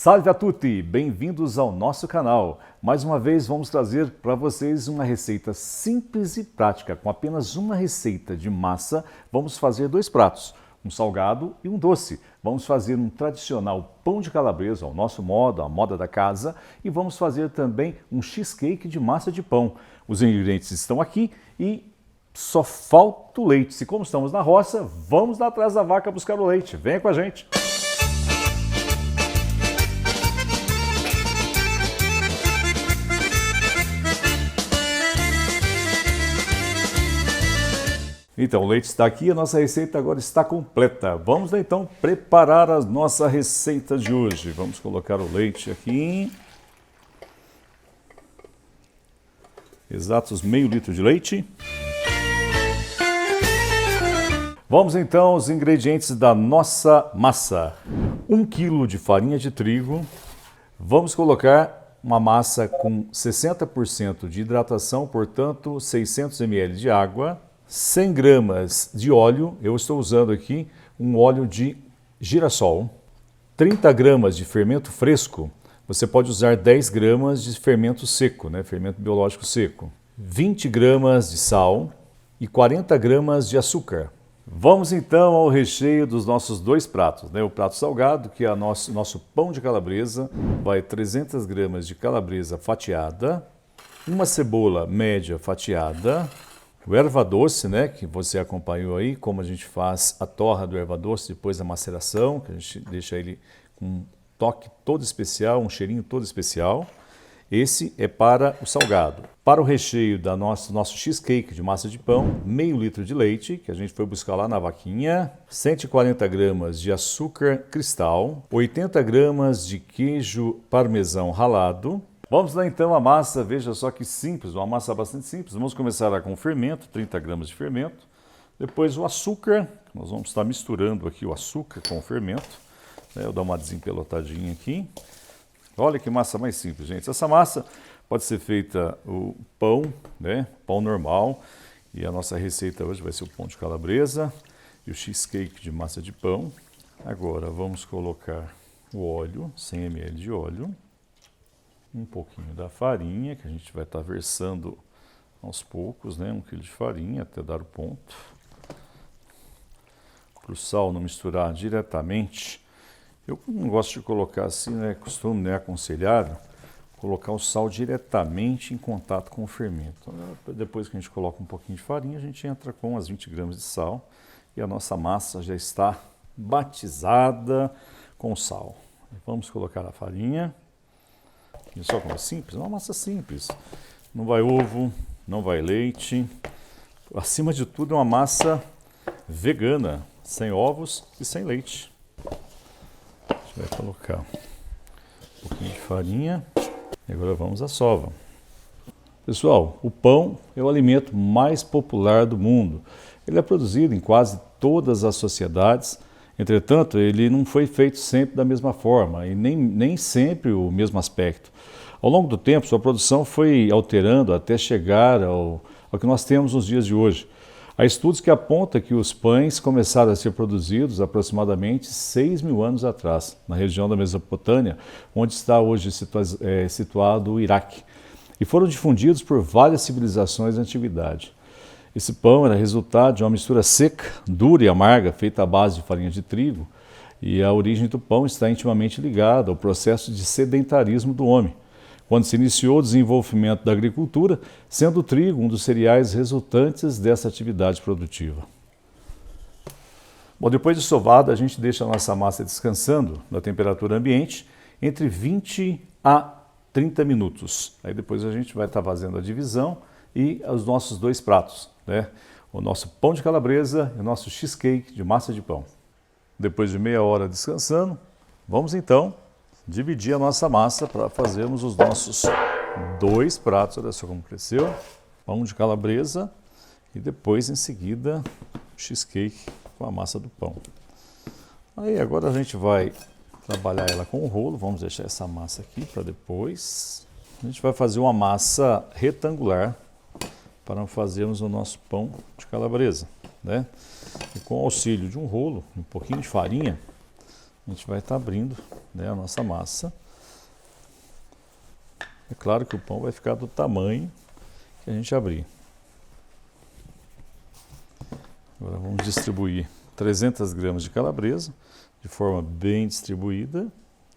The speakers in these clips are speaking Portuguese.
Salve a tutti! Bem-vindos ao nosso canal. Mais uma vez vamos trazer para vocês uma receita simples e prática. Com apenas uma receita de massa, vamos fazer dois pratos, um salgado e um doce. Vamos fazer um tradicional pão de calabresa, ao nosso modo, a moda da casa, e vamos fazer também um cheesecake de massa de pão. Os ingredientes estão aqui e só falta o leite. Se como estamos na roça, vamos lá atrás da vaca buscar o leite. Venha com a gente! Então, o leite está aqui, a nossa receita agora está completa. Vamos lá, então preparar a nossa receita de hoje. Vamos colocar o leite aqui. Exatos meio litro de leite. Vamos então aos ingredientes da nossa massa. 1 kg de farinha de trigo. Vamos colocar uma massa com 60% de hidratação, portanto 600 ml de água. 100 gramas de óleo, eu estou usando aqui um óleo de girassol. 30 gramas de fermento fresco, você pode usar 10 gramas de fermento seco, fermento biológico seco. 20 gramas de sal e 40 gramas de açúcar. Vamos então ao recheio dos nossos dois pratos. O prato salgado, que é nosso pão de calabresa, vai 300 gramas de calabresa fatiada, uma cebola média fatiada, o erva doce, que você acompanhou aí, como a gente faz a torra do erva doce depois da maceração, que a gente deixa ele com um toque todo especial, um cheirinho todo especial. Esse é para o salgado. Para o recheio do nosso cheesecake de massa de pão, meio litro de leite, que a gente foi buscar lá na vaquinha, 140 gramas de açúcar cristal, 80 gramas de queijo parmesão ralado. Vamos lá então a massa, veja só que simples, uma massa bastante simples. Vamos começar com o fermento, 30 gramas de fermento. Depois o açúcar, nós vamos estar misturando aqui o açúcar com o fermento. Eu dou uma desempelotadinha aqui. Olha que massa mais simples, gente. Essa massa pode ser feita o pão, pão normal. E a nossa receita hoje vai ser o pão de calabresa e o cheesecake de massa de pão. Agora vamos colocar o óleo, 100 ml de óleo. Um pouquinho da farinha, que a gente vai estar versando aos poucos, 1 kg de farinha até dar o ponto. Para o sal não misturar diretamente, eu não gosto de colocar assim, costumo, aconselhado, colocar o sal diretamente em contato com o fermento. Depois que a gente coloca um pouquinho de farinha, a gente entra com as 20 gramas de sal e a nossa massa já está batizada com sal. Vamos colocar a farinha. Olha só como é simples, é uma massa simples. Não vai ovo, não vai leite. Acima de tudo é uma massa vegana, sem ovos e sem leite. A gente vai colocar um pouquinho de farinha e agora vamos à sova. Pessoal, o pão é o alimento mais popular do mundo. Ele é produzido em quase todas as sociedades. Entretanto, ele não foi feito sempre da mesma forma e nem sempre o mesmo aspecto. Ao longo do tempo, sua produção foi alterando até chegar ao que nós temos nos dias de hoje. Há estudos que apontam que os pães começaram a ser produzidos aproximadamente 6.000 anos atrás, na região da Mesopotâmia, onde está hoje situado o Iraque, e foram difundidos por várias civilizações da antiguidade. Esse pão era resultado de uma mistura seca, dura e amarga, feita à base de farinha de trigo, e a origem do pão está intimamente ligada ao processo de sedentarismo do homem, quando se iniciou o desenvolvimento da agricultura, sendo o trigo um dos cereais resultantes dessa atividade produtiva. Bom, depois de sovada, a gente deixa a nossa massa descansando na temperatura ambiente entre 20 a 30 minutos. Aí depois a gente vai estar fazendo a divisão e os nossos dois pratos, o nosso pão de calabresa e o nosso cheesecake de massa de pão. Depois de meia hora descansando, vamos então dividir a nossa massa para fazermos os nossos dois pratos. Olha só como cresceu, pão de calabresa e depois em seguida o cheesecake com a massa do pão. Aí agora a gente vai trabalhar ela com o rolo, vamos deixar essa massa aqui para depois. A gente vai fazer uma massa retangular para fazermos o nosso pão de calabresa, E com o auxílio de um rolo, um pouquinho de farinha, a gente vai estar abrindo, né, a nossa massa. É claro que o pão vai ficar do tamanho que a gente abrir. Agora vamos distribuir 300 gramas de calabresa de forma bem distribuída,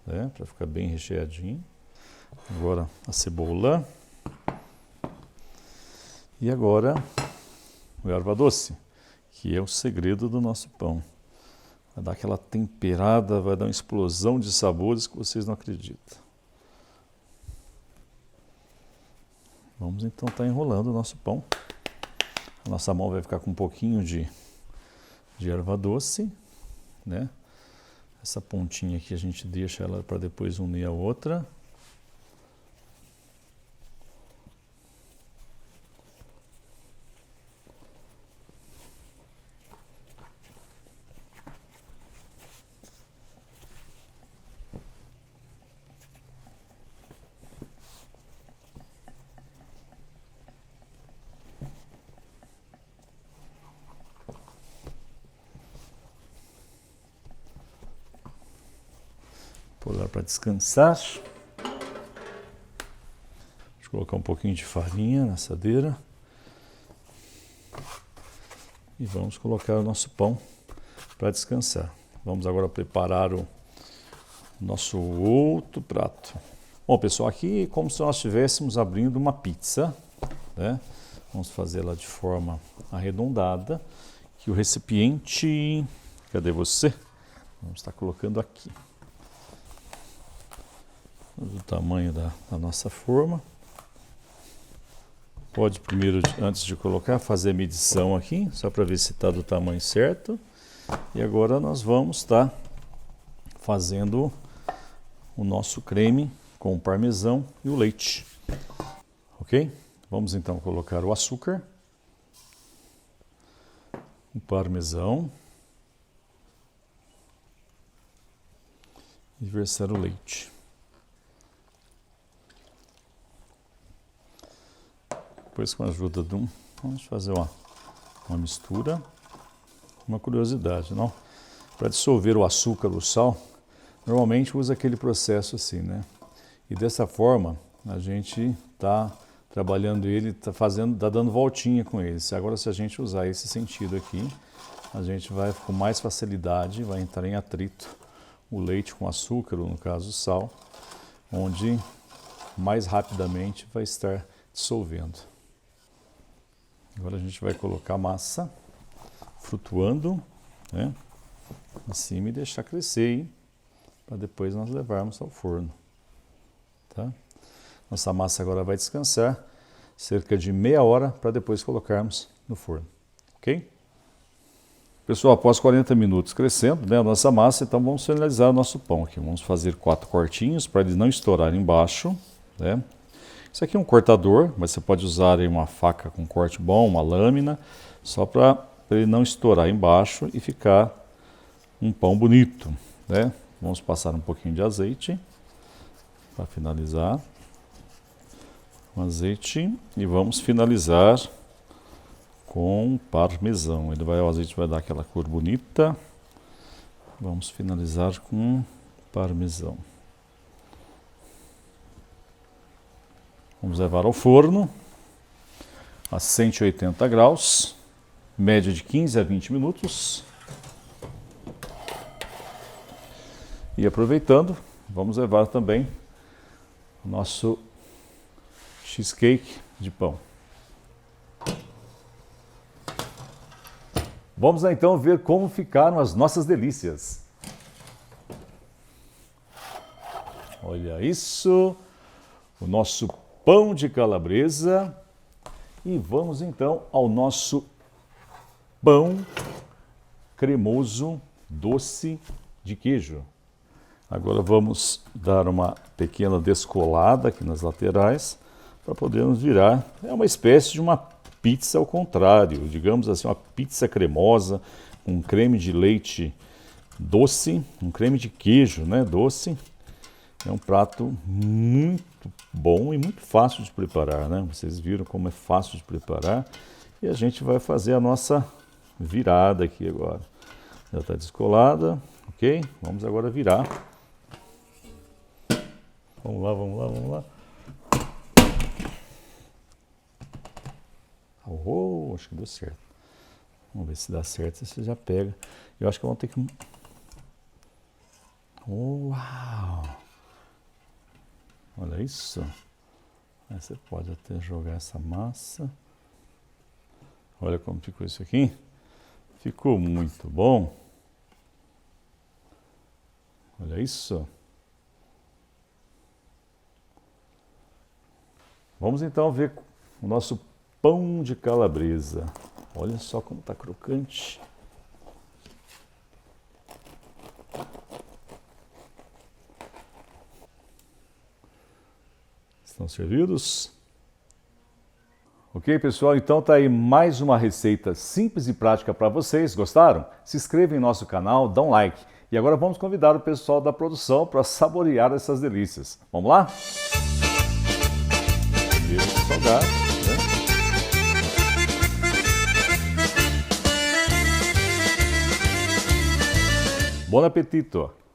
né, para ficar bem recheadinho. Agora a cebola. E agora o erva doce, que é o segredo do nosso pão. Vai dar aquela temperada, vai dar uma explosão de sabores que vocês não acreditam. Vamos então estar enrolando o nosso pão. A nossa mão vai ficar com um pouquinho de erva doce, né? Essa pontinha aqui a gente deixa ela para depois unir a outra. Pôr ela para descansar. Deixa eu colocar um pouquinho de farinha na assadeira. E vamos colocar o nosso pão para descansar. Vamos agora preparar o nosso outro prato. Bom, pessoal, aqui é como se nós estivéssemos abrindo uma pizza, né? Vamos fazê-la de forma arredondada. Que o recipiente, cadê você? Vamos estar colocando aqui. Do tamanho da nossa forma. Pode primeiro, antes de colocar, fazer a medição aqui, só para ver se está do tamanho certo. E agora nós vamos estar fazendo o nosso creme com o parmesão e o leite. Ok? Vamos então colocar o açúcar, o parmesão e versar o leite. Depois, com a ajuda de vamos fazer uma mistura. Uma curiosidade, não? Para dissolver o açúcar, o sal, normalmente usa aquele processo assim, né? E dessa forma, a gente está trabalhando ele, está dando voltinha com ele. Agora, se a gente usar esse sentido aqui, a gente vai com mais facilidade, vai entrar em atrito o leite com açúcar, ou no caso o sal, onde mais rapidamente vai estar dissolvendo. Agora a gente vai colocar a massa flutuando, né, em cima e deixar crescer, para depois nós levarmos ao forno. Tá? Nossa massa agora vai descansar cerca de meia hora para depois colocarmos no forno. Ok? Pessoal, após 40 minutos crescendo, né, a nossa massa, então vamos finalizar o nosso pão aqui. Vamos fazer 4 cortinhos para ele não estourar embaixo, né? Isso aqui é um cortador, mas você pode usar aí uma faca com corte bom, uma lâmina, só para ele não estourar embaixo e ficar um pão bonito, né? Vamos passar um pouquinho de azeite para finalizar. Um azeite e vamos finalizar com parmesão. O azeite vai dar aquela cor bonita. Vamos finalizar com parmesão. Vamos levar ao forno a 180 graus, média de 15 a 20 minutos. E aproveitando, vamos levar também o nosso cheesecake de pão. Vamos lá, então ver como ficaram as nossas delícias. Olha isso, o nosso pão de calabresa. E vamos então ao nosso pão cremoso doce de queijo. Agora vamos dar uma pequena descolada aqui nas laterais para podermos virar. É uma espécie de uma pizza ao contrário, digamos assim, uma pizza cremosa com creme de leite doce, um creme de queijo, né, doce. É um prato muito bom e muito fácil de preparar, né? Vocês viram como é fácil de preparar. E a gente vai fazer a nossa virada aqui agora. Já está descolada. Ok? Vamos agora virar. Vamos lá, vamos lá, vamos lá. Oh, acho que deu certo. Vamos ver se dá certo, se você já pega. Eu acho que vamos ter que... Uau! Olha isso. Aí você pode até jogar essa massa. Olha como ficou isso aqui. Ficou muito bom. Olha isso. Vamos então ver o nosso pão de calabresa. Olha só como está crocante. Estão servidos? Ok, pessoal, então tá aí mais uma receita simples e prática para vocês. Gostaram? Se inscreva em nosso canal, dá um like. E agora vamos convidar o pessoal da produção para saborear essas delícias. Vamos lá? Primeiro salgado, né? Bom apetito!